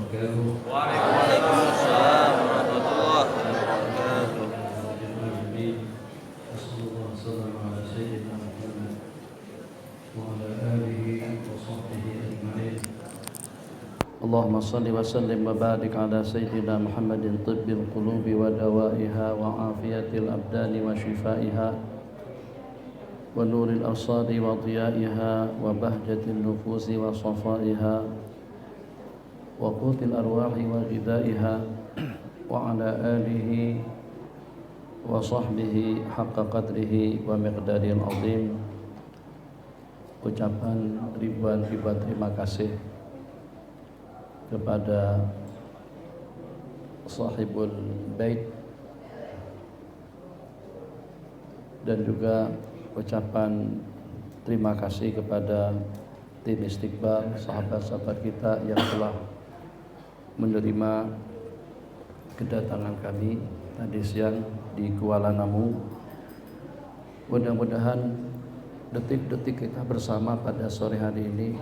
وبركاته. Waalaikumsalam warahmatullahi wabarakatuh. صلى الله وسلم على سيدنا محمد وعلى آله وصحبه أجمعين. اللهم صل وسلم وبارك على سيدنا محمد طب القلوب ودوائها وعافية الأبدان وشفائها ونور الأبصار وضيائها وبهجة النفوس وصفائها وقوت الأرواح وغذائها وعلى آله وصحبه حق قدره ومقداره العظيم. Ucapan ribuan terima kasih kepada sahibul bait dan juga ucapan terima kasih kepada tim Istiqbal, sahabat-sahabat kita yang telah menerima kedatangan kami tadi siang di Kuala Namu. Mudah-mudahan detik-detik kita bersama pada sore hari ini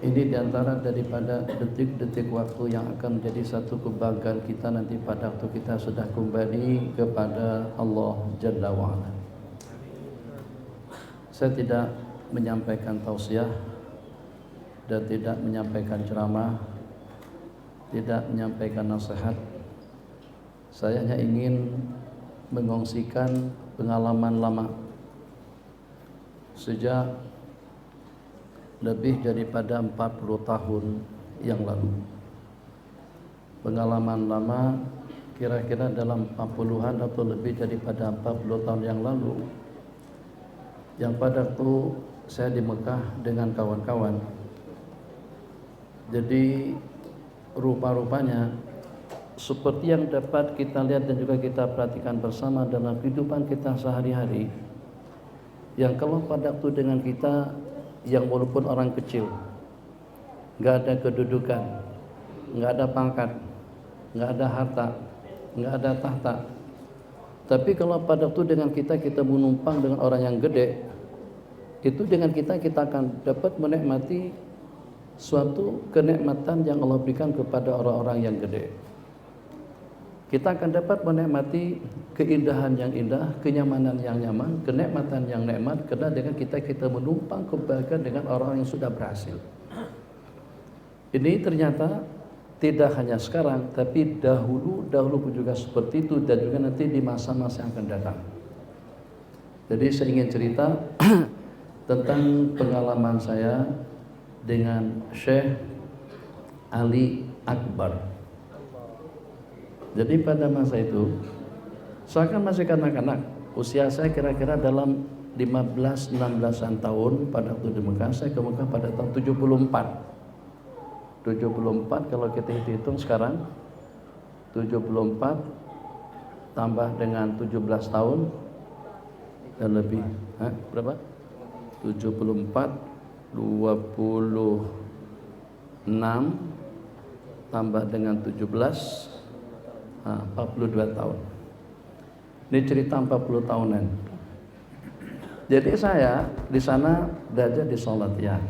diantara daripada detik-detik waktu yang akan menjadi satu kebanggaan kita nanti pada waktu kita sudah kembali kepada Allah Jalla wa'ala. Saya tidak menyampaikan tausiah dan tidak menyampaikan ceramah, tidak menyampaikan nasihat. Saya hanya ingin mengongsikan pengalaman lama sejak lebih daripada 40 tahun yang lalu. Pengalaman lama kira-kira dalam 40-an atau lebih daripada 40 tahun yang lalu, yang pada waktu saya di Mekah dengan kawan-kawan. Jadi rupa-rupanya seperti yang dapat kita lihat dan juga kita perhatikan bersama dalam kehidupan kita sehari-hari, yang kalau pada waktu dengan kita yang walaupun orang kecil, nggak ada kedudukan, nggak ada pangkat, nggak ada harta, nggak ada tahta, tapi kalau pada waktu dengan kita menumpang dengan orang yang gede, itu dengan kita akan dapat menikmati suatu kenikmatan yang Allah berikan kepada orang-orang yang gede. Kita akan dapat menikmati keindahan yang indah, kenyamanan yang nyaman, kenikmatan yang nikmat, karena dengan kita menumpang kebahagiaan dengan orang yang sudah berhasil. Ini ternyata tidak hanya sekarang, tapi dahulu pun juga seperti itu, dan juga nanti di masa-masa yang akan datang. Jadi saya ingin cerita tentang pengalaman saya dengan Syekh Ali Akbar. Jadi pada masa itu saya kan masih kanak-kanak, usia saya kira-kira dalam 15-16an tahun pada waktu di Mekah. Saya ke Mekah pada tahun 74 kalau kita hitung sekarang, 74 tambah dengan 17 tahun dan lebih, berapa? 74 26 tambah dengan 17, 42 tahun. Ini cerita 40 tahunan. Jadi saya di sana belajar di Salatiyah.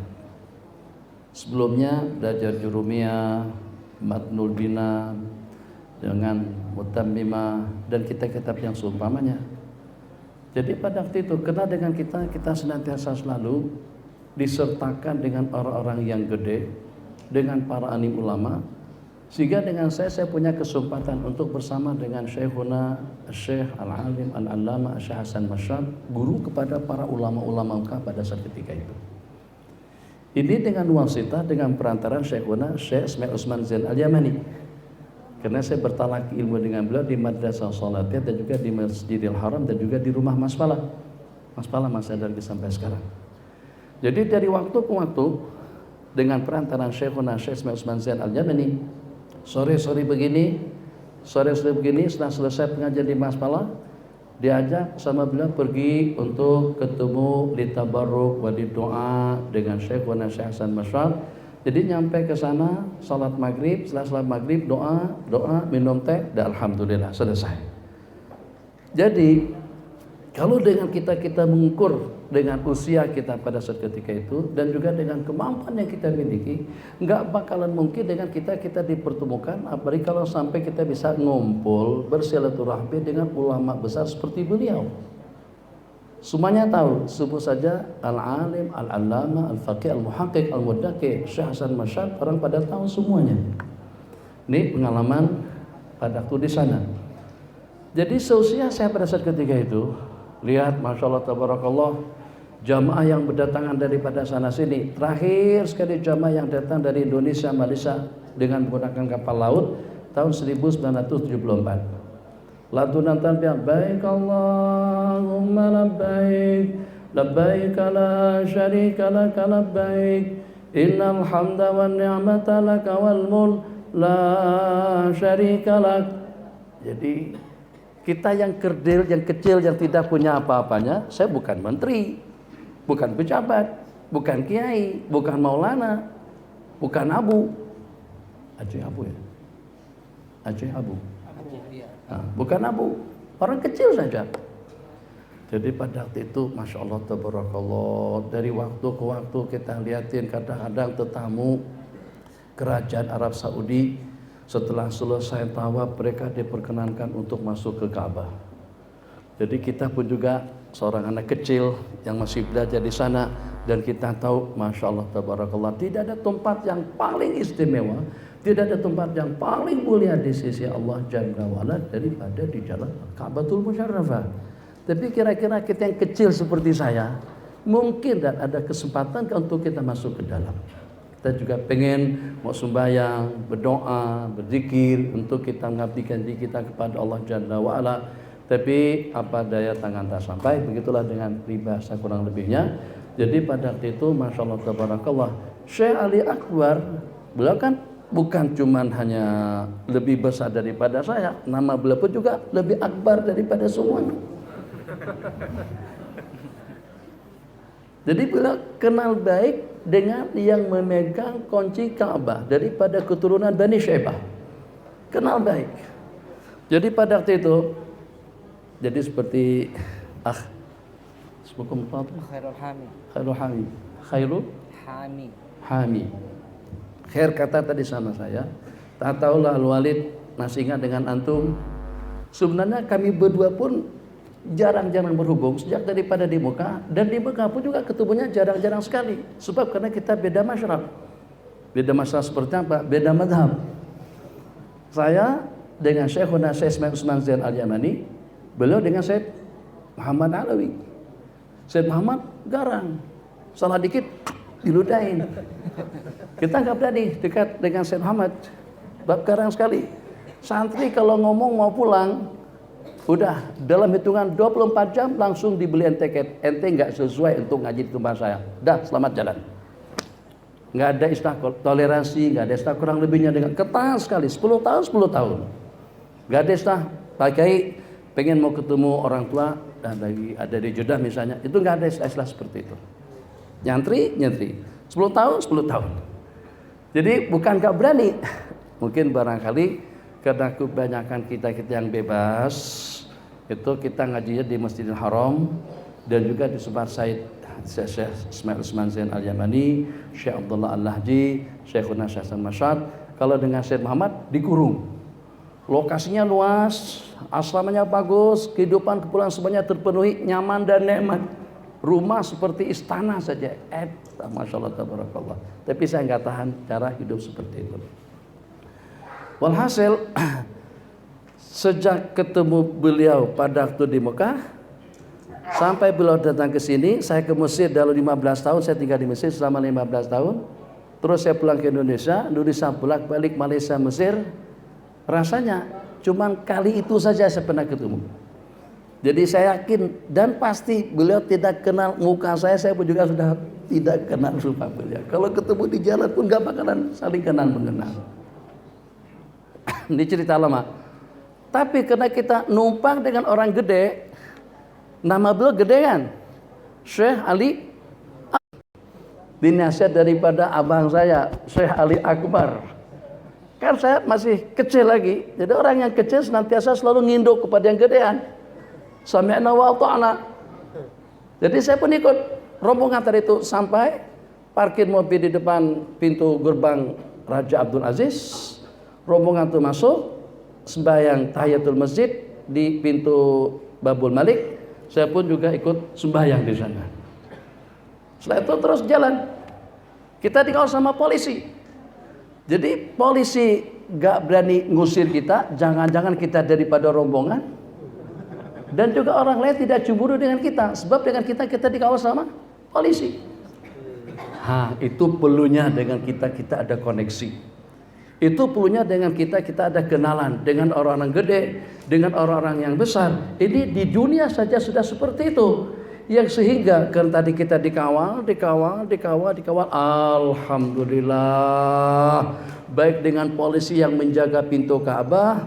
Sebelumnya belajar Jurumiyah, Matnul Bina dengan Mutammimah dan kitab-kitab yang seumpamanya. Jadi pada waktu itu karena dengan kita senantiasa selalu disertakan dengan orang-orang yang gede, dengan para alim ulama, sehingga dengan saya punya kesempatan untuk bersama dengan Syekhuna Syekh Al-Alim Al-Allama Syekh Hasan Masyad, guru kepada para ulama-ulama Mekah pada saat ketika itu. Ini dengan wasitah, dengan perantaran Syekhuna Syekh Ismail Utsman Zain Al-Yamani. Karena saya bertalaki ilmu dengan beliau di Madrasah Salatiyah dan juga di Masjidil Haram dan juga di rumah Mas Pala. Mas Pala masih ada lagi sampai sekarang. Jadi dari waktu ke waktu dengan perantaran Syekhuna Syekh Ismail Utsman Zain Al-Yamani, sore-sore begini setelah selesai pengajian di Mas Pala, diajak sama beliau pergi untuk ketemu litabarruk wa doa dengan Syekhuna Syekh Hasan Masyad. Jadi nyampe ke sana salat maghrib, setelah salat maghrib doa, minum teh, dan alhamdulillah selesai. Jadi kalau dengan kita mengukur dengan usia kita pada saat ketika itu dan juga dengan kemampuan yang kita miliki, nggak bakalan mungkin dengan kita dipertemukan, apalagi kalau sampai kita bisa ngumpul bersilaturahmi dengan ulama besar seperti beliau. Semuanya tahu, sebut saja al-alim, al-allama, al-faqih, al-muhaqqiq, al-muddaqi, Syekh Hasan Mashhad, orang pada tahu semuanya. Ini pengalaman pada waktu di sana. Jadi seusia saya pada saat ketika itu, lihat Masya Allah tabarakallah, jamaah yang berdatangan daripada sana sini. Terakhir sekali jamaah yang datang dari Indonesia, Malaysia dengan menggunakan kapal laut tahun 1974. Lantunan tanbih, baik Allahumma labbaik, labbaik la syarika laka labbaik, innal hamda wan ni'mata laka wal mulk la syarika lak. Jadi kita yang kerdil, yang kecil, yang tidak punya apa-apanya, saya bukan menteri, bukan pejabat, bukan kiai, bukan maulana, bukan abu. Aceh abu ya? Aceh abu. Nah, bukan abu, orang kecil saja. Jadi pada waktu itu Masya Allah tabarakallah, dari waktu ke waktu kita lihatin kadang-kadang tetamu kerajaan Arab Saudi setelah selesai tawaf mereka diperkenankan untuk masuk ke Ka'bah. Jadi kita pun juga seorang anak kecil yang masih belajar di sana, dan kita tahu Masya Allah tabarakallah tidak ada tempat yang paling istimewa, tidak ada tempat yang paling mulia di sisi Allah Jalla wa'ala daripada di jalan Ka'batul Musyarrafah. Tapi kira-kira kita yang kecil seperti saya, mungkin dan ada kesempatan untuk kita masuk ke dalam. Kita juga pengen mau sembahyang, berdoa, berzikir untuk kita mengabdikan diri kita kepada Allah Jalla wa'ala. Tapi apa daya tangan tak sampai, begitulah dengan peribahasa kurang lebihnya. Jadi pada waktu itu Masya Allah tabarakallah, Syekh Ali Akbar, beliau kan bukan cuman hanya lebih besar daripada saya, nama beliau pun juga lebih akbar daripada semuanya. Jadi beliau kenal baik dengan yang memegang kunci Ka'bah daripada keturunan Bani Syaibah. Kenal baik. Jadi pada waktu itu, jadi seperti sebukum Khairul Hami. Khairul Hami. Khairul Hami. Hami. Khair kata tadi sama saya, tak tahulah Al-Walid masih ingat dengan antum. Sebenarnya kami berdua pun jarang-jarang berhubung sejak daripada di Mekah, dan di Mekah pun juga ketemunya jarang-jarang sekali. Sebab karena kita beda masyarakat. Beda masyarakat seperti apa? Beda madhab. Saya dengan Syekhuna Syekh Ismail Usman Zain Al-Yamani, beliau dengan Syekh Muhammad Alawi. Syekh Muhammad garang, salah dikit diludahin. Kita nggak berani dekat dengan Syekh Muhammad, bab garang sekali. Santri kalau ngomong mau pulang, udah dalam hitungan 24 jam langsung dibeliin tiket. Ente nggak sesuai untuk ngaji di tempat saya, dah selamat jalan. Nggak ada istilah toleransi, nggak ada istilah kurang lebihnya, dengan ketat sekali. 10 tahun 10 tahun nggak ada istilah Pak Kiai pengen mau ketemu orang tua dan lagi ada di Jeddah misalnya, itu nggak ada istilah seperti itu. Nyantri 10 tahun 10 tahun. Jadi bukan gak berani, mungkin barangkali karena kebanyakan kita yang bebas, itu kita ngajinya di Masjidil Haram dan juga di Subhat Said, Syekh Ismail Usman Zain Al-Yamani, Syekh Abdullah Al-Lahji, Syekhuna Syekh Hasan Mashhad. Kalau dengan Syekh Muhammad dikurung, lokasinya luas, asramanya bagus, kehidupan kepulauan semuanya terpenuhi, nyaman dan nikmat. Rumah seperti istana saja, Masya Allah tabarakallah. Tapi saya nggak tahan cara hidup seperti itu. Walhasil sejak ketemu beliau pada waktu di Mekah sampai beliau datang ke sini, saya ke Mesir dalam 15 tahun, saya tinggal di Mesir selama 15 tahun. Terus saya pulang ke Indonesia bolak-balik Malaysia, Mesir. Rasanya cuman kali itu saja saya pernah ketemu. Jadi saya yakin dan pasti beliau tidak kenal muka saya pun juga sudah tidak kenal rupa beliau. Kalau ketemu di jalan pun gak bakalan saling kenal mengenal. Ini cerita lama. Tapi karena kita numpang dengan orang gede, nama beliau gede kan? Syekh Ali, dinasihat daripada abang saya, Syekh Ali Akbar. Kan saya masih kecil lagi, jadi orang yang kecil senantiasa selalu nginduk kepada yang gedean. Sami'na wa ata'na. Jadi saya pun ikut rombongan tadi itu sampai parkir mobil di depan pintu gerbang Raja Abdul Aziz. Rombongan itu masuk, sembahyang tahiyatul masjid di pintu Babul Malik. Saya pun juga ikut sembahyang di sana. Setelah itu terus jalan. Kita dikawal sama polisi. Jadi polisi gak berani ngusir kita, jangan-jangan kita daripada rombongan. Dan juga orang lain tidak cemburu dengan kita, sebab dengan kita dikawal sama polisi. Itu perlunya dengan kita ada koneksi. Itu perlunya dengan kita ada kenalan dengan orang-orang gede, dengan orang-orang yang besar. Ini di dunia saja sudah seperti itu. Yang sehingga kan tadi kita dikawal. Alhamdulillah. Baik dengan polisi yang menjaga pintu Ka'bah,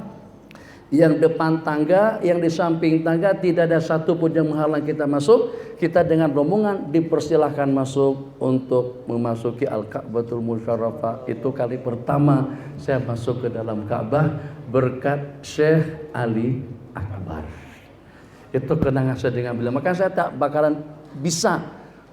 yang depan tangga, yang di samping tangga, tidak ada satu pun yang menghalang kita masuk. Kita dengan rombongan dipersilahkan masuk untuk memasuki Al-Ka'batul Musyarrafah. Itu kali pertama saya masuk ke dalam Ka'bah berkat Syekh Ali Akbar. Itu kenangan saya dengan beliau. Maka saya tak bakalan bisa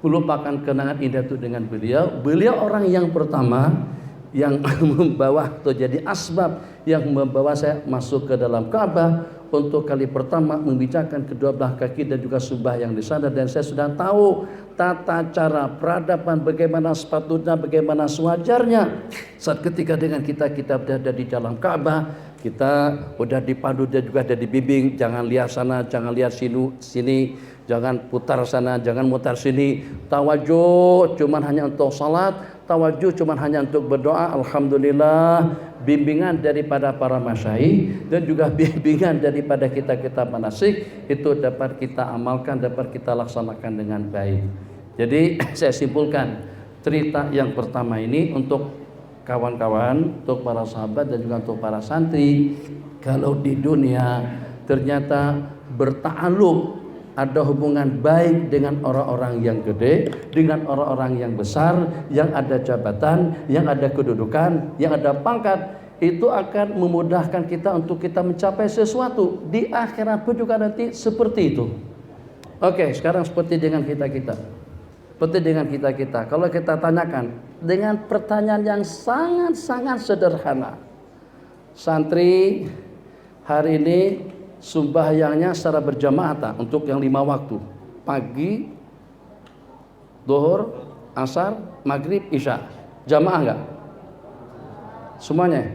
melupakan kenangan indah itu dengan beliau. Beliau orang yang pertama yang membawa atau jadi asbab yang membawa saya masuk ke dalam Ka'bah untuk kali pertama membicarakan kedua belah kaki dan juga sembahyang di sana. Dan saya sudah tahu tata cara peradaban, bagaimana sepatutnya, bagaimana sewajarnya. Saat ketika dengan kita berada di dalam Ka'bah, kita udah dipandu dan juga ada dibimbing, jangan lihat sana, jangan lihat sini, jangan putar sana, jangan mutar sini. Tawajuh cuman hanya untuk salat, tawajuh cuman hanya untuk berdoa. Alhamdulillah, bimbingan daripada para masyayikh dan juga bimbingan daripada kita manasik itu dapat kita amalkan, dapat kita laksanakan dengan baik. Jadi saya simpulkan cerita yang pertama ini untuk kawan-kawan, untuk para sahabat dan juga untuk para santri. Kalau di dunia ternyata berta'alluq, ada hubungan baik dengan orang-orang yang gede, dengan orang-orang yang besar, yang ada jabatan, yang ada kedudukan, yang ada pangkat, itu akan memudahkan kita untuk kita mencapai sesuatu. Di akhirat pun juga nanti seperti itu. Oke, sekarang seperti dengan kita. Seperti dengan kita. Kalau kita tanyakan dengan pertanyaan yang sangat-sangat sederhana. Santri hari ini sembahyangnya secara berjamaah tak? Untuk yang 5 waktu. Pagi, zuhur, asar, maghrib, isya. Jamaah enggak? Semuanya?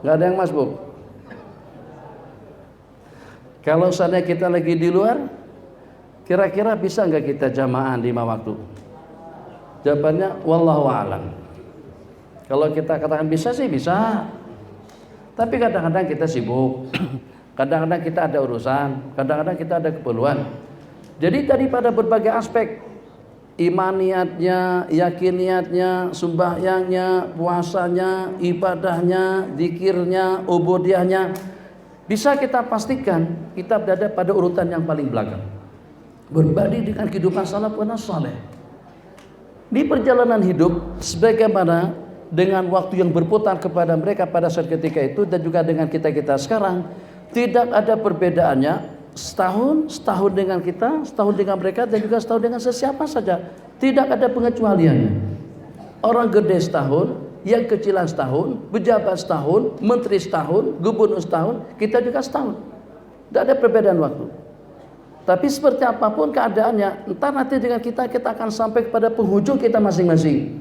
Enggak ada yang masbuk? Kalau seandainya kita lagi di luar, kira-kira bisa enggak kita jamaah 5 waktu? Jawabannya wallahu a'lam. Kalau kita katakan bisa sih bisa. Tapi kadang-kadang kita sibuk. Kadang-kadang kita ada urusan, kadang-kadang kita ada keperluan. Jadi daripada berbagai aspek, imaniatnya, yakiniatnya, sembahyangnya, puasanya, ibadahnya, zikirnya, ubudiyahnya, bisa kita pastikan kita berada pada urutan yang paling belakang. Berbanding dengan kehidupan salafun saleh. Di perjalanan hidup, sebagaimana dengan waktu yang berputar kepada mereka pada saat ketika itu dan juga dengan kita sekarang, tidak ada perbedaannya. Setahun dengan kita, setahun dengan mereka, dan juga setahun dengan sesiapa saja. Tidak ada pengecualiannya. Orang gede setahun, yang kecilan setahun, pejabat setahun, menteri setahun, gubernur setahun, kita juga setahun. Tidak ada perbedaan waktu. Tapi seperti apapun keadaannya, entar nanti dengan kita akan sampai kepada penghujung kita masing-masing.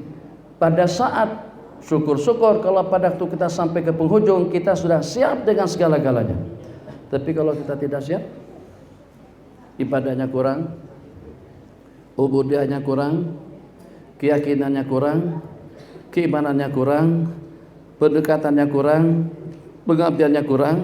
Pada saat syukur-syukur kalau pada waktu kita sampai ke penghujung kita sudah siap dengan segala-galanya. Tapi kalau kita tidak siap, ibadahnya kurang, ubudiyahnya kurang, keyakinannya kurang, keimanannya kurang, pendekatannya kurang, pengabdiannya kurang,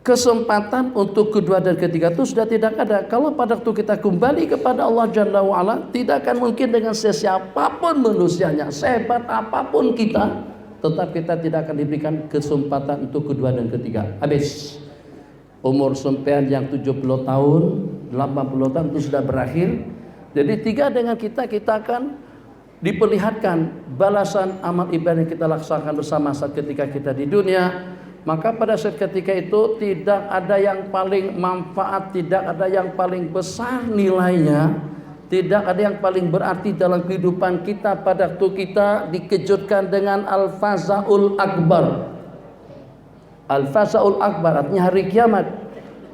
kesempatan untuk kedua dan ketiga itu sudah tidak ada. Kalau pada waktu kita kembali kepada Allah Jalla wa'ala, tidak akan mungkin dengan sesiapapun manusianya, sehebat apapun kita, tetap kita tidak akan diberikan kesempatan untuk kedua dan ketiga. Habis. Umur sampean yang 70 tahun, 80 tahun itu sudah berakhir. Jadi tiga dengan kita akan diperlihatkan balasan amal ibadah yang kita laksanakan bersama saat ketika kita di dunia. Maka pada saat ketika itu tidak ada yang paling manfaat, tidak ada yang paling besar nilainya, tidak ada yang paling berarti dalam kehidupan kita pada waktu kita dikejutkan dengan al-fazaul akbar. Al-fazaul akbar artinya hari kiamat.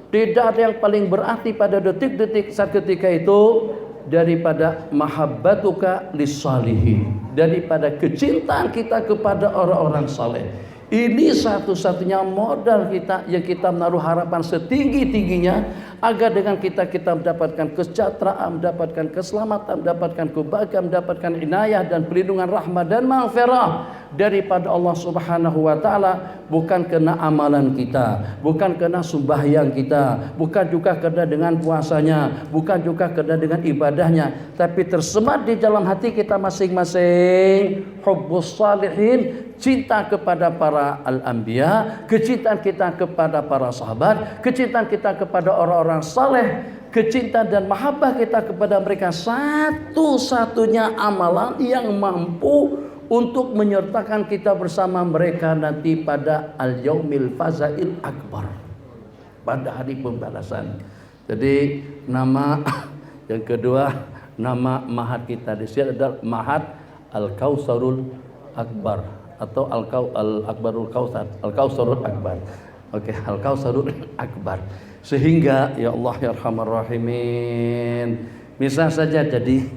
Tidak ada yang paling berarti pada detik-detik saat ketika itu daripada mahabbatuka lis-salihin, daripada kecintaan kita kepada orang-orang saleh. Ini satu-satunya modal kita yang kita menaruh harapan setinggi-tingginya agar dengan kita mendapatkan kesejahteraan, mendapatkan keselamatan, mendapatkan kebahagiaan, mendapatkan inayah dan perlindungan rahmat dan maghfirah daripada Allah Subhanahu wa taala, bukan karena amalan kita, bukan karena sembahyang kita, bukan juga karena dengan puasanya, bukan juga karena dengan ibadahnya, tapi tersemat di dalam hati kita masing-masing hubbus salihin, cinta kepada para al-anbiya, kecintaan kita kepada para sahabat, kecintaan kita kepada orang-orang saleh, kecintaan dan mahabbah kita kepada mereka, satu-satunya amalan yang mampu untuk menyertakan kita bersama mereka nanti pada al-yaumil fazail akbar, pada hari pembalasan. Jadi nama yang kedua, nama mahat kita di sini adalah mahat al-Kautsarul Akbar atau al-Akbarul Kautsar, al-Kautsarul Akbar. Oke, al-Kautsarul Akbar. Sehingga ya Allah ya Arhamar Rahimin, misal saja jadi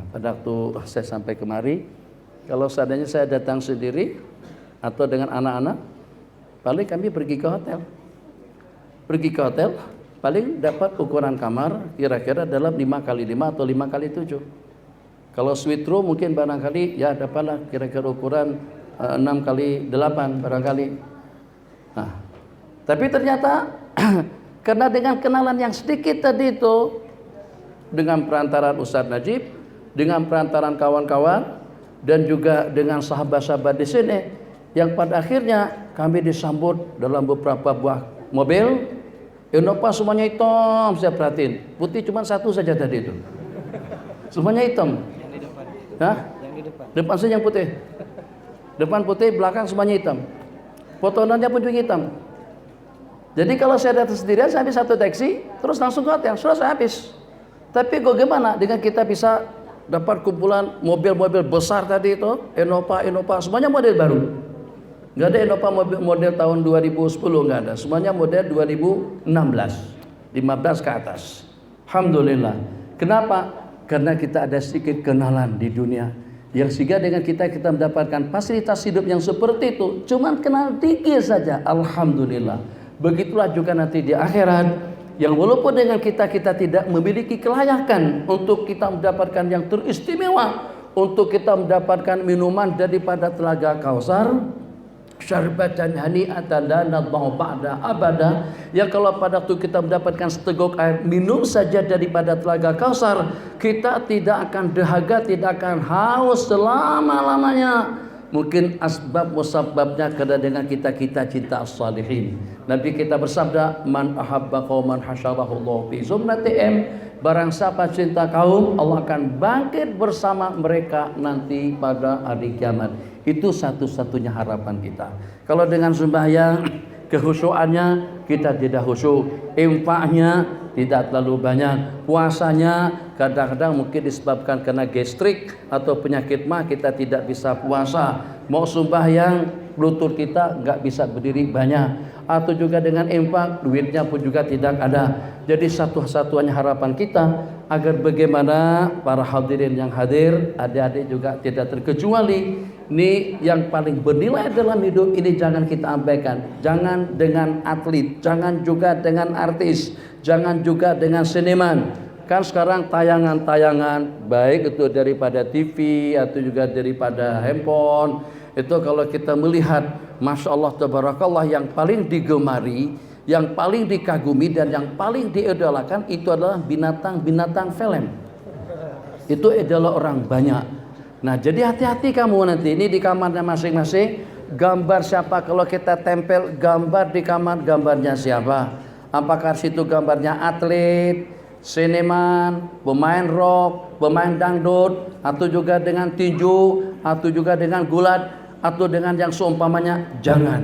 pada waktu saya sampai kemari, kalau seandainya saya datang sendiri atau dengan anak-anak, paling kami pergi ke hotel. Pergi ke hotel, paling dapat ukuran kamar kira-kira dalam 5x5 atau 5x7. Kalau suite room mungkin barangkali ya dapatlah kira-kira ukuran 6x8 barangkali. Nah, tapi ternyata karena dengan kenalan yang sedikit tadi itu, dengan perantaran Ustadz Najib, dengan perantaran kawan-kawan, dan juga dengan sahabat-sahabat di sini, yang pada akhirnya kami disambut dalam beberapa buah mobil. Innova semuanya hitam, saya perhatiin. Putih cuma satu saja tadi itu. Semuanya hitam. Yang di depan. Hah? Yang di depan. Depan saja yang putih. Depan putih, belakang semuanya hitam. Potongannya pun juga hitam. Jadi kalau saya datang sendirian, saya habis satu taksi, terus langsung ke hotel, sudah saya habis. Tapi bagaimana dengan kita bisa dapat kumpulan mobil-mobil besar tadi itu, Innova, semuanya model baru. Nggak ada Innova model tahun 2010, nggak ada. Semuanya model 2016, 15 ke atas. Alhamdulillah. Kenapa? Karena kita ada sedikit kenalan di dunia, yang sehingga dengan kita mendapatkan fasilitas hidup yang seperti itu. Cuman kenal dikit saja, alhamdulillah. Begitulah juga nanti di akhirat, yang walaupun dengan kita tidak memiliki kelayakan untuk kita mendapatkan yang teristimewa, untuk kita mendapatkan minuman daripada telaga Kautsar, syarbatan hani'atan la nadma'u ba'da abada, yang kalau pada waktu kita mendapatkan seteguk air minum saja daripada telaga Kautsar, kita tidak akan dahaga, tidak akan haus selama-lamanya. Mungkin asbab musababnya karena dengan kita cinta as-salihin. Nabi kita bersabda, man ahabba qauman hasyarahullahu fi zumratihim, barang siapa cinta kaum, Allah akan bangkit bersama mereka nanti pada hari kiamat. Itu satu-satunya harapan kita. Kalau dengan sembahyang, kehusuannya kita tidak khusyuk, infaknya tidak terlalu banyak, puasanya kadang-kadang mungkin disebabkan karena gastrik atau penyakit mah kita tidak bisa puasa. Mau sembahyang, lutut kita nggak bisa berdiri banyak, atau juga dengan infak duitnya pun juga tidak ada. Jadi satu-satunya harapan kita agar bagaimana para hadirin yang hadir, adik-adik juga tidak terkecuali, ini yang paling bernilai dalam hidup ini jangan kita abaikan. Jangan dengan atlet, jangan juga dengan artis, jangan juga dengan seniman. Kan sekarang tayangan-tayangan baik itu daripada TV atau juga daripada handphone, itu kalau kita melihat, Masya Allah Tabarakallah, yang paling digemari, yang paling dikagumi dan yang paling diidolakan itu adalah binatang-binatang film. Itu adalah orang banyak. Nah, jadi hati-hati kamu nanti, ini di kamarnya masing-masing, gambar siapa, kalau kita tempel gambar di kamar, gambarnya siapa? Apakah situ gambarnya atlet, seniman, pemain rock, pemain dangdut, atau juga dengan tinju, atau juga dengan gulat, atau dengan yang seumpamanya? Jangan.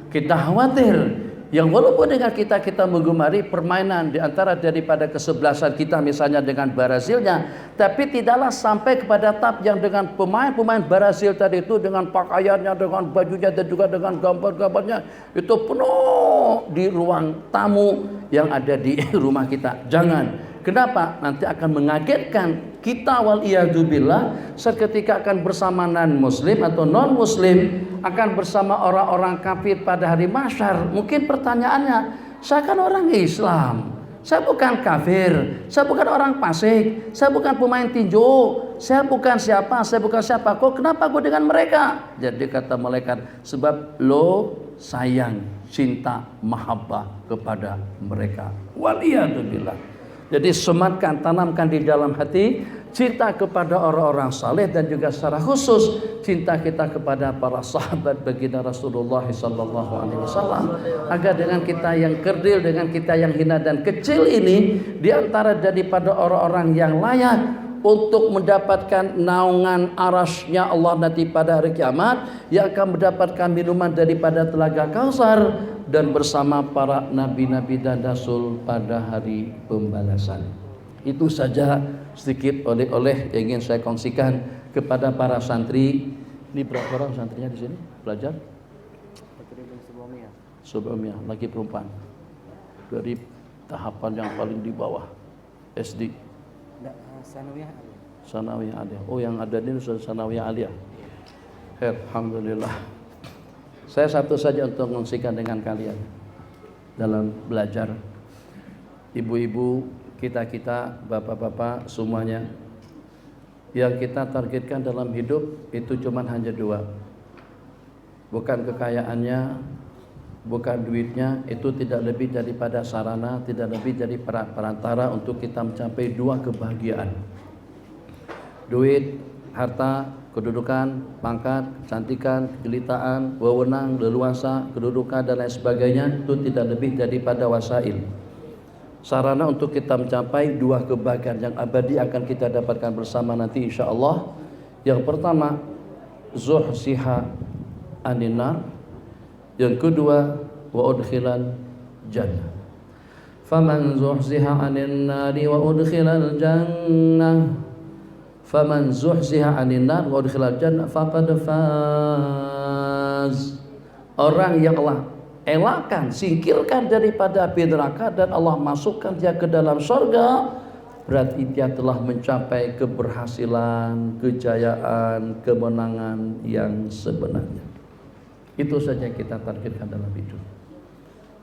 Kita khawatir yang walaupun dengan kita menggemari permainan di antara daripada kesebelasan kita misalnya dengan Brazilnya, tapi tidaklah sampai kepada tahap yang dengan pemain-pemain Brazil tadi itu dengan pakaiannya, dengan bajunya dan juga dengan gambar-gambarnya itu penuh di ruang tamu yang ada di rumah kita. Jangan. Kenapa? Nanti akan mengagetkan kita waliyadzubillah seketika akan bersama non-muslim atau non-muslim, akan bersama orang-orang kafir pada hari mahsyar. Mungkin pertanyaannya, saya kan orang Islam, saya bukan kafir, saya bukan orang fasik, saya bukan pemain tinju, saya bukan siapa, kok kenapa gue dengan mereka? Jadi kata malaikat, sebab lo sayang, cinta, mahabbah kepada mereka. Waliyadzubillah. Jadi sematkan, tanamkan di dalam hati cinta kepada orang-orang saleh dan juga secara khusus cinta kita kepada para sahabat baginda Rasulullah sallallahu alaihi wasallam, agar dengan kita yang kerdil, dengan kita yang hina dan kecil ini di antara daripada orang-orang yang layak untuk mendapatkan naungan arasy-Nya Allah nanti pada hari kiamat, yang akan mendapatkan minuman daripada telaga Kausar dan bersama para nabi-nabi dan rasul pada hari pembalasan. Itu saja sedikit oleh-oleh yang ingin saya kongsikan kepada para santri. Ini berapa orang santrinya di sini belajar? Sebelumnya lagi perempuan dari tahapan yang paling di bawah SD. Sanawiyah Aliyah. Oh, yang ada ini sudah Sanawiyah Aliyah. Alhamdulillah. Saya satu saja untuk mengungsikan dengan kalian dalam belajar. Ibu-ibu, kita-kita, bapak-bapak semuanya, yang kita targetkan dalam hidup itu cuma hanya dua. Bukan kekayaannya, bukan duitnya, itu tidak lebih daripada sarana, tidak lebih dari perantara untuk kita mencapai dua kebahagiaan. Duit, harta, kedudukan, pangkat, kecantikan, kejelitaan, wewenang, leluasa, kedudukan dan lain sebagainya itu tidak lebih daripada wasail. Sarana untuk kita mencapai dua kebahagiaan yang abadi akan kita dapatkan bersama nanti insyaallah. Yang pertama, zuhsiha anin nar. Yang kedua, wa udkhilal jannah. Faman zuhsiha anin nari wa udkhilal jannah, faman zuhziha 'anil nar wa udkhilal jannah faqad faz. Orang yang Allah elakkan, singkirkan daripada api neraka dan Allah masukkan dia ke dalam surga, berarti dia telah mencapai keberhasilan, kejayaan, kemenangan yang sebenarnya. Itu saja kita targetkan dalam hidup.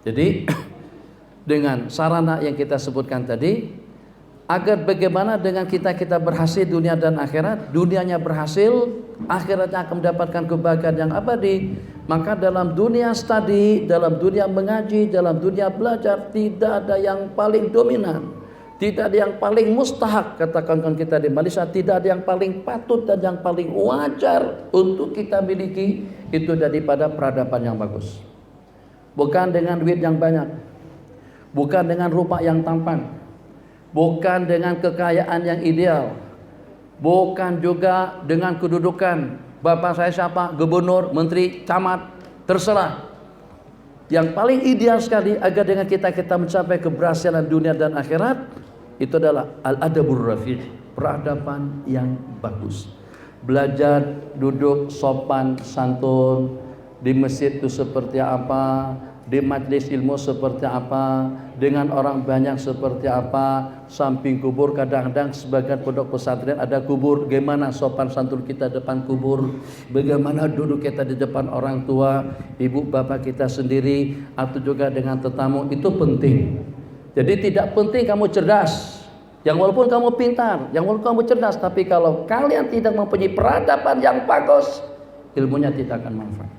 Jadi dengan sarana yang kita sebutkan tadi, agar bagaimana dengan kita berhasil dunia dan akhirat, dunianya berhasil, akhiratnya akan mendapatkan kebahagiaan yang abadi. Maka dalam dunia studi, dalam dunia mengaji, dalam dunia belajar, tidak ada yang paling dominan, tidak ada yang paling mustahak, katakan kita di Malaysia, tidak ada yang paling patut dan yang paling wajar untuk kita miliki itu daripada peradaban yang bagus. Bukan dengan duit yang banyak, bukan dengan rupa yang tampan, bukan dengan kekayaan yang ideal, bukan juga dengan kedudukan. Bapak saya siapa? Gubernur, menteri, camat, terserah. Yang paling ideal sekali agar dengan kita mencapai keberhasilan dunia dan akhirat, itu adalah al-adabur rafiq, peradaban yang bagus. Belajar, duduk, sopan, santun, di masjid itu seperti apa, di majlis ilmu seperti apa, dengan orang banyak seperti apa, samping kubur. Kadang-kadang sebagian pondok pesantren ada kubur, bagaimana sopan santun kita depan kubur, bagaimana duduk kita di depan orang tua, ibu bapak kita sendiri, atau juga dengan tetamu, itu penting. Jadi tidak penting kamu cerdas, yang walaupun kamu pintar, yang walaupun kamu cerdas, tapi kalau kalian tidak mempunyai peradaban yang bagus, ilmunya tidak akan manfaat.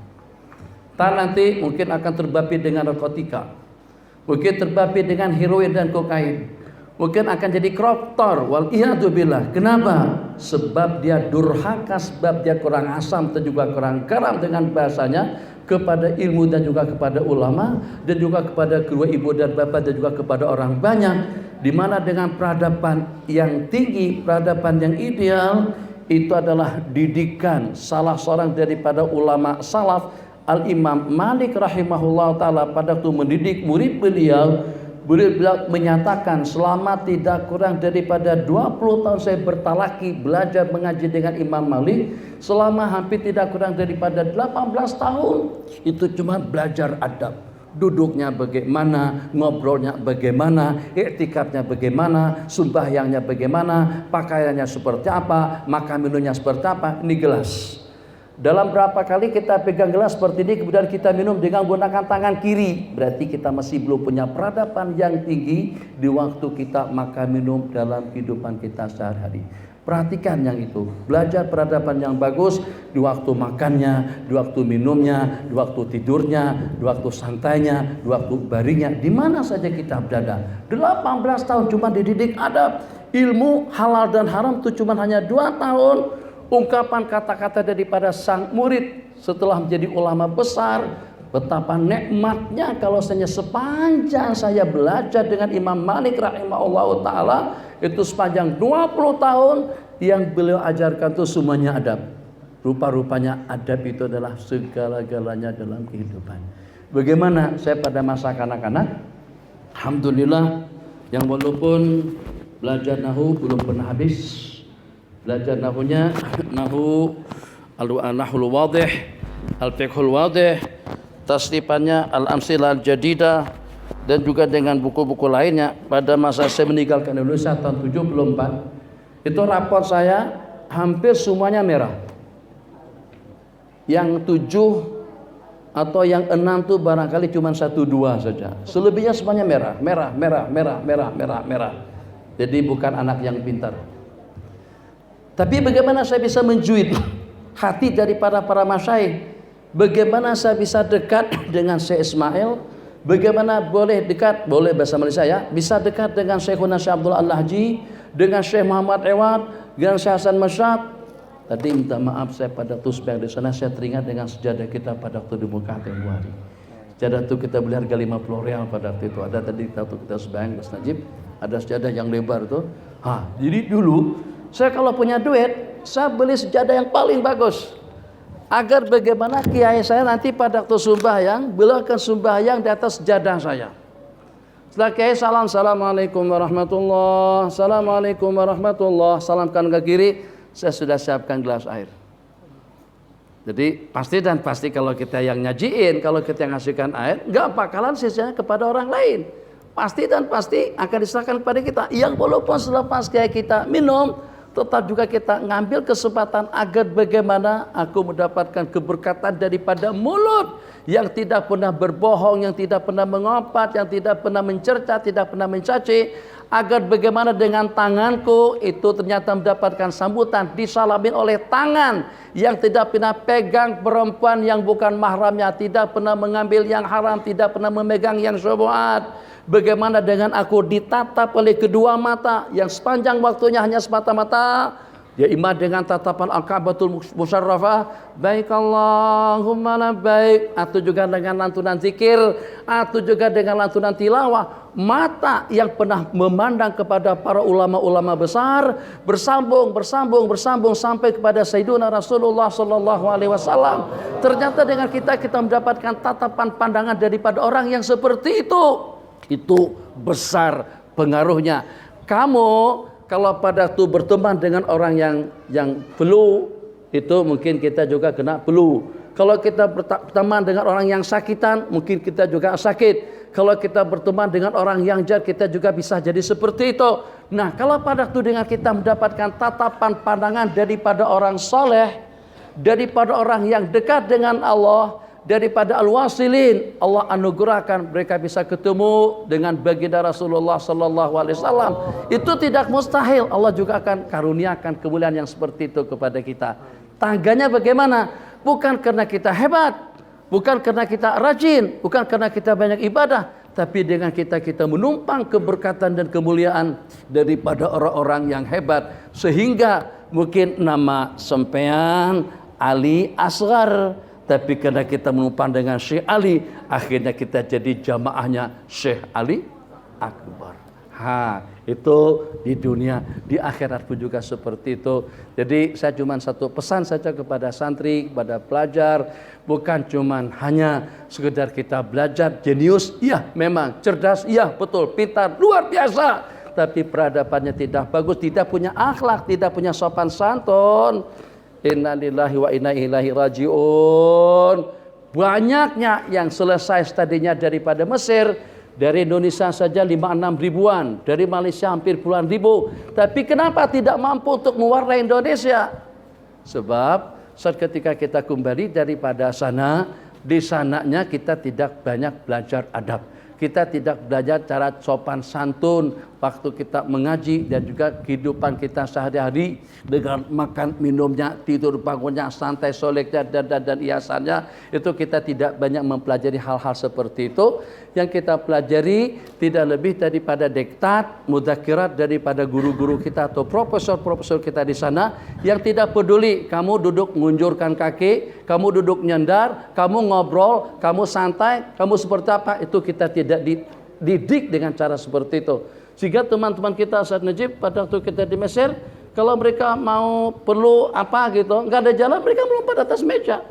Nanti mungkin akan terbabi dengan narkotika, mungkin terbabi dengan heroin dan kokain, mungkin akan jadi koruptor, waliyadzubillah. Kenapa? Sebab dia durhaka, sebab dia kurang asam dan juga kurang garam dengan bahasanya kepada ilmu dan juga kepada ulama, dan juga kepada kedua ibu dan bapak, dan juga kepada orang banyak. Dimana dengan peradaban yang tinggi, peradaban yang ideal, itu adalah didikan salah seorang daripada ulama salaf Al-Imam Malik rahimahullah ta'ala pada waktu mendidik murid beliau menyatakan selama tidak kurang daripada 20 tahun saya bertalaki belajar mengaji dengan Imam Malik, selama hampir tidak kurang daripada 18 tahun itu cuma belajar adab. Duduknya bagaimana, ngobrolnya bagaimana, iktikafnya bagaimana, sembahyangnya bagaimana, pakaiannya seperti apa, makan minumnya seperti apa. Ini gelas. Dalam berapa kali kita pegang gelas seperti ini kemudian kita minum dengan menggunakan tangan kiri, berarti kita masih belum punya peradaban yang tinggi di waktu kita makan minum dalam kehidupan kita sehari-hari. Perhatikan yang itu, belajar peradaban yang bagus di waktu makannya, di waktu minumnya, di waktu tidurnya, di waktu santainya, di waktu baringnya, di mana saja kita berada. 18 tahun cuma dididik adab. Ilmu halal dan haram itu cuma hanya 2 tahun. Ungkapan kata-kata daripada sang murid setelah menjadi ulama besar, betapa nikmatnya kalau sepanjang saya belajar dengan Imam Malik rahimahullah ta'ala, itu sepanjang 20 tahun yang beliau ajarkan itu semuanya adab. Rupa-rupanya adab itu adalah segala-galanya dalam kehidupan. Bagaimana saya pada masa kanak-kanak, alhamdulillah, yang walaupun belajar nahu belum pernah habis, belajar nahunya nahu al-nahul wadih, al-fiqhul wadih, tasnifannya al-amsilah al-jadidah, dan juga dengan buku-buku lainnya. Pada masa saya meninggalkan Indonesia tahun 74, itu rapor saya hampir semuanya merah. Yang 7 atau yang 6 tuh barangkali cuma 1-2 saja. Selebihnya semuanya merah. Jadi bukan anak yang pintar. Tapi bagaimana saya bisa menjuit hati daripada para masyayikh? Bagaimana saya bisa dekat dengan Syekh Ismail? Bagaimana boleh dekat, boleh bahasa Malaysia ya, bisa dekat dengan Syekhuna Syekh Abdullah Al-Haji, dengan Syekh Muhammad Ewad, dengan Syekh Hasan Masyad. Tadi minta maaf saya pada tusbih di sana, saya teringat dengan sejadah kita pada waktu di Mekah tempoh hari. Sejadah itu kita beli harga 50 rial pada waktu itu. Ada tadi waktu kita sembahyang Mas Najib, ada sejadah yang lebar tuh. Jadi dulu saya kalau punya duit, saya beli sejadah yang paling bagus. Agar bagaimana kiai saya nanti pada waktu sembahyang, beliau akan sembahyang di atas sejadah saya. Setelah kiai salam, assalamualaikum warahmatullah, assalamualaikum warahmatullah, salamkan ke kiri, saya sudah siapkan gelas air. Jadi pasti kalau kita yang nyajiin, kalau kita yang ngasihkan air, nggak bakalan sisanya kepada orang lain. Pasti akan diserahkan kepada kita. Yang walaupun selepas kiai kita minum, tetap juga kita ngambil kesempatan agar bagaimana aku mendapatkan keberkatan daripada mulut yang tidak pernah berbohong, yang tidak pernah mengompat, yang tidak pernah mencerca, tidak pernah mencaci, agar bagaimana dengan tanganku itu ternyata mendapatkan sambutan disalamin oleh tangan yang tidak pernah pegang perempuan yang bukan mahramnya, tidak pernah mengambil yang haram, tidak pernah memegang yang syubhat. Bagaimana dengan aku ditatap oleh kedua mata yang sepanjang waktunya hanya semata-mata ya imam dengan tatapan al-Ka'batul Musyarrafah, baik Allahumma labbaik, atau juga dengan lantunan zikir, atau juga dengan lantunan tilawah. Mata yang pernah memandang kepada para ulama-ulama besar bersambung sampai kepada Sayyiduna Rasulullah sallallahu alaihi wasallam. Ternyata dengan kita mendapatkan tatapan pandangan daripada orang yang seperti itu besar pengaruhnya. Kamu kalau pada waktu berteman dengan orang yang flu, itu mungkin kita juga kena flu. Kalau kita berteman dengan orang yang sakitan, mungkin kita juga sakit. Kalau kita berteman dengan orang yang jahat, kita juga bisa jadi seperti itu. Nah, kalau pada waktu dengan kita mendapatkan tatapan pandangan daripada orang soleh, daripada orang yang dekat dengan Allah, daripada al-wasilin, Allah anugerahkan mereka bisa ketemu dengan baginda Rasulullah sallallahu alaihi wasallam. Itu tidak mustahil, Allah juga akan karuniakan kemuliaan yang seperti itu kepada kita. Tangganya bagaimana? Bukan karena kita hebat, bukan karena kita rajin, bukan karena kita banyak ibadah, tapi dengan kita menumpang keberkatan dan kemuliaan daripada orang-orang yang hebat, sehingga mungkin nama sampean Ali Asghar, tapi karena kita menumpang dengan Syekh Ali, akhirnya kita jadi jamaahnya Syekh Ali Akbar. Itu di dunia, di akhirat pun juga seperti itu. Jadi saya cuma satu pesan saja kepada santri, kepada pelajar, bukan cuma hanya sekedar kita belajar jenius, iya memang cerdas, iya betul, pintar, luar biasa, tapi peradabannya tidak bagus, tidak punya akhlak, tidak punya sopan santun. Innalillahi wa inna ilaihi rajiun. Banyaknya yang selesai studinya daripada Mesir. Dari Indonesia saja 5-6 ribuan, dari Malaysia hampir puluhan ribu. Tapi kenapa tidak mampu untuk mewarnai Indonesia? Sebab saat ketika kita kembali daripada sana, di sananya kita tidak banyak belajar adab. Kita tidak belajar cara sopan santun waktu kita mengaji, dan juga kehidupan kita sehari-hari dengan makan minumnya, tidur bangunnya, santai solehnya dan hiasannya. Itu kita tidak banyak mempelajari hal-hal seperti itu. Yang kita pelajari tidak lebih daripada diktat, mudzakirat daripada guru-guru kita atau profesor-profesor kita di sana yang tidak peduli kamu duduk mengunjurkan kaki, kamu duduk nyendar, kamu ngobrol, kamu santai, kamu seperti apa. Itu kita tidak dididik dengan cara seperti itu. Sehingga teman-teman kita saat Najib pada waktu kita di Mesir, kalau mereka mau perlu apa gitu, nggak ada jalan, mereka melompat atas meja.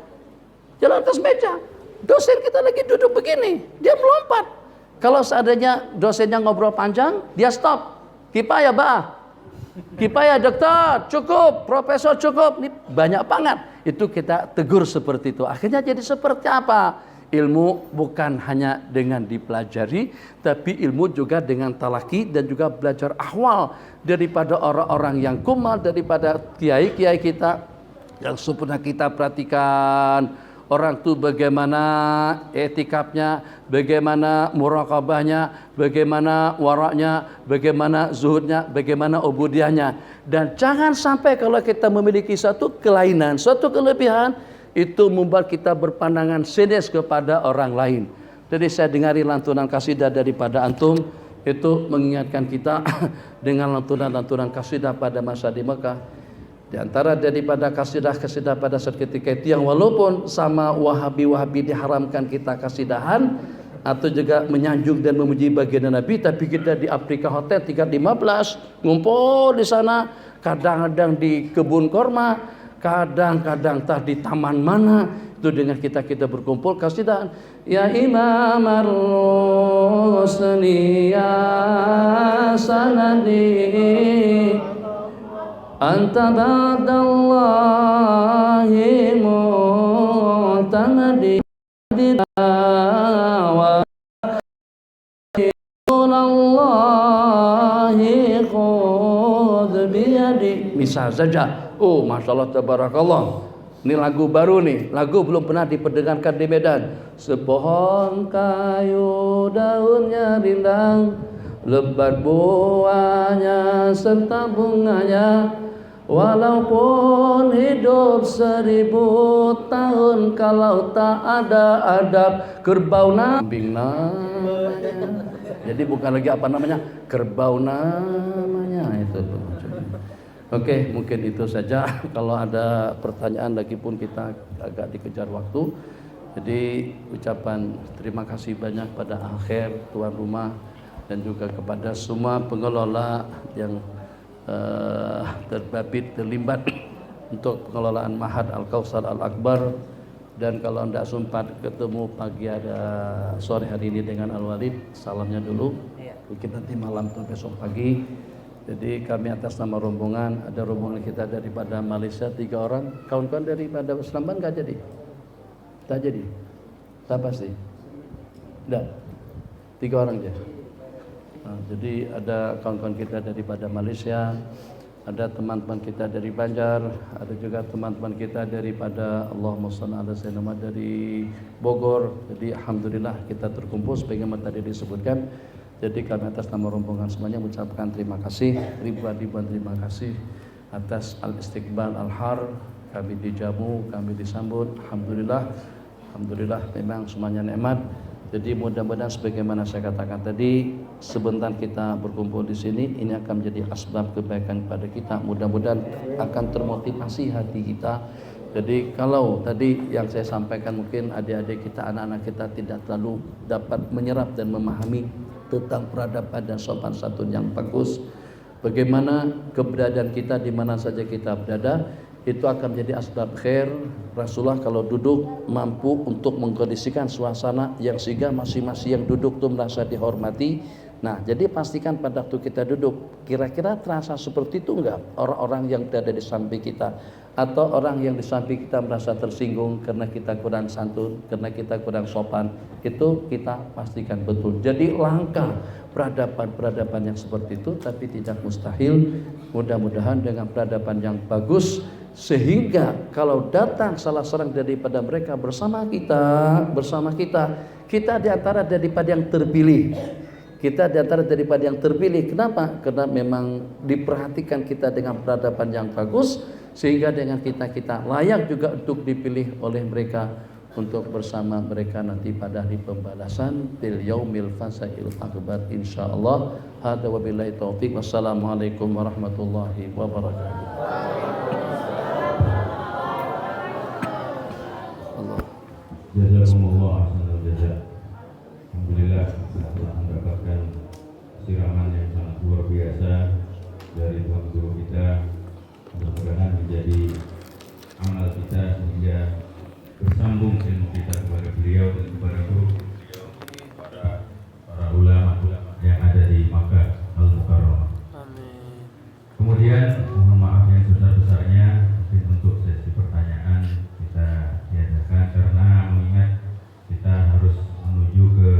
Jalan atas meja. Dosen kita lagi duduk begini, dia melompat. Kalau seandainya dosennya ngobrol panjang, dia stop. Kipaya bah, kipaya dokter cukup, profesor cukup. Ini banyak banget. Itu kita tegur seperti itu. Akhirnya jadi seperti apa? Ilmu bukan hanya dengan dipelajari, tapi ilmu juga dengan talaki dan juga belajar ahwal daripada orang-orang yang kumal, daripada kiai-kiai kita yang pernah kita perhatikan. Orang itu bagaimana etikapnya, bagaimana muraqabahnya, bagaimana waraknya, bagaimana zuhudnya, bagaimana ubudiahnya. Dan jangan sampai kalau kita memiliki satu kelainan, suatu kelebihan, itu membuat kita berpandangan sinis kepada orang lain. Jadi saya dengari lantunan kasidah daripada antum, itu mengingatkan kita dengan lantunan-lantunan kasidah pada masa di Mekah. Di antara daripada kasidah-kasidah pada saat ketika itu yang walaupun sama Wahabi-Wahabi diharamkan kita kasidahan atau juga menyanjung dan memuji baginda Nabi, tapi kita di Afrika Hotel tingkat 15 ngumpul di sana, kadang-kadang di kebun korma, kadang-kadang tah di taman mana, itu dengan kita berkumpul kasidahan. Ya Imam ar-Rusli ya sanadi anta ba'dallahi mu'tamadi wa Allahi khudh biyadi. Misal saja, oh Masya Allah tabarakallah, ini lagu baru nih, lagu belum pernah diperdengarkan di Medan. Sepohon kayu daunnya rindang, lebat buahnya serta bunganya, walaupun hidup 1000 tahun, kalau tak ada adab kerbau nambing namanya. Jadi bukan lagi apa namanya, kerbau namanya itu. Oke, mungkin itu saja. Kalau ada pertanyaan lagi pun kita agak dikejar waktu. Jadi ucapan terima kasih banyak pada akhir tuan rumah dan juga kepada semua pengelola yang terlibat untuk pengelolaan Ma'had Al-Kautsar Al-Akbar. Dan kalau anda sempat ketemu pagi ada sore hari ini dengan Al-Walid, salamnya dulu. Mungkin nanti malam atau besok pagi. Jadi kami atas nama rombongan, ada rombongan kita daripada Malaysia 3 orang, kawan-kawan daripada Selamban nggak jadi? Tak jadi? Tak pasti? Tidak? 3 orang aja? Nah, jadi ada kawan-kawan kita daripada Malaysia, ada teman-teman kita dari Banjar, ada juga teman-teman kita daripada Allahumma shalli ala sayyidina dari Bogor. Jadi alhamdulillah kita terkumpul sebagaimana tadi disebutkan. Jadi kami atas nama rombongan semuanya mengucapkan terima kasih, ribuan terima kasih atas al-istiqbal al-har. Kami dijamu, kami disambut, alhamdulillah memang semuanya nikmat. Jadi mudah-mudahan sebagaimana saya katakan tadi, sebentar kita berkumpul di sini, ini akan menjadi asbab kebaikan pada kita. Mudah-mudahan akan termotivasi hati kita. Jadi kalau tadi yang saya sampaikan mungkin adik-adik kita, anak-anak kita tidak terlalu dapat menyerap dan memahami, tentang peradaban dan sopan santun yang bagus. Bagaimana keberadaan kita di mana saja kita berada, itu akan menjadi asbab khair. Rasulullah kalau duduk mampu untuk mengkondisikan suasana yang sehingga masing-masing yang duduk itu merasa dihormati. Nah, jadi pastikan pada waktu kita duduk, kira-kira terasa seperti itu enggak orang-orang yang berada di samping kita, atau orang yang di samping kita merasa tersinggung karena kita kurang santun, karena kita kurang sopan. Itu kita pastikan betul. Jadi langkah peradaban-peradaban yang seperti itu, tapi tidak mustahil. Mudah-mudahan dengan peradaban yang bagus, sehingga kalau datang salah seorang daripada mereka bersama kita di antara daripada yang terpilih. Kita di antara daripada yang terpilih. Kenapa? Karena memang diperhatikan kita dengan peradaban yang bagus, sehingga dengan kita layak juga untuk dipilih oleh mereka untuk bersama mereka nanti pada hari pembalasan bil yaumil fasail akbar insyaallah. Hada wabillahi taufik. Wassalamualaikum warahmatullahi wabarakatuh. Allah. Jazakumullah ahsanal jazaa. Alhamdulillah telah mendapatkan siraman yang sangat luar biasa dari Tuhan Guru kita. Mudah-mudahan menjadi amal kita sehingga bersambung ilmu kita kepada beliau dan kepada guru beliau, kepada para ulama yang ada di Makkah Al-Mukarramah. Amin. Kemudian mohon maaf yang sebesar-besarnya mungkin untuk sesi pertanyaan kita diadakan karena mengingat kita harus menuju ke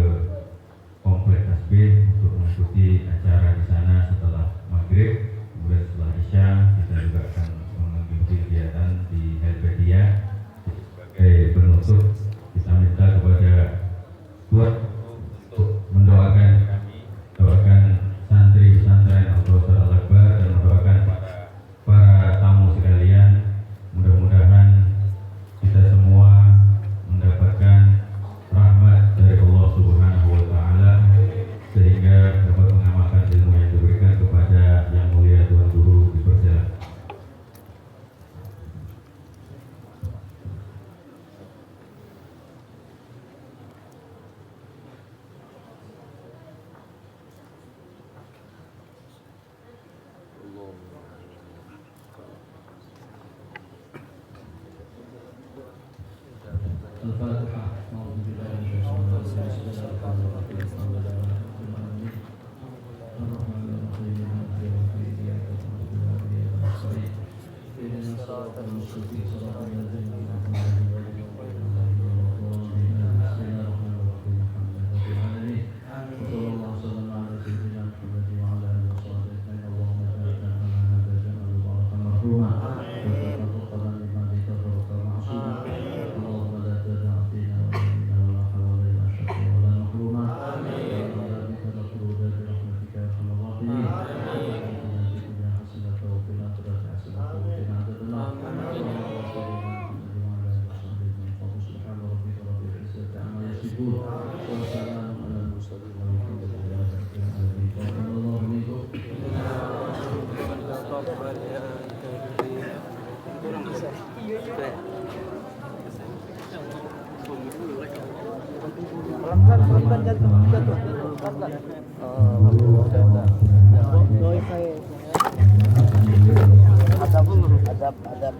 komplek tasbih untuk mengikuti acara di sana setelah maghrib. Kemudian setelah isya kita juga akan mengikuti kegiatan di Helvetia. Sebagai penutup kita minta kepada Tuhan untuk mendoakan santri pesantren Al-Kautsar Al-Akbar dan mendoakan para tamu sekalian. Mudah-mudahan kita semua mendapatkan rahmat dari Allah Subhanahu wa taala sehingga dapat mengamalkan ilmu yang diberikan kepada yang mulia Tuan Guru. Dipersilakan. Al-Fatihah. Adab.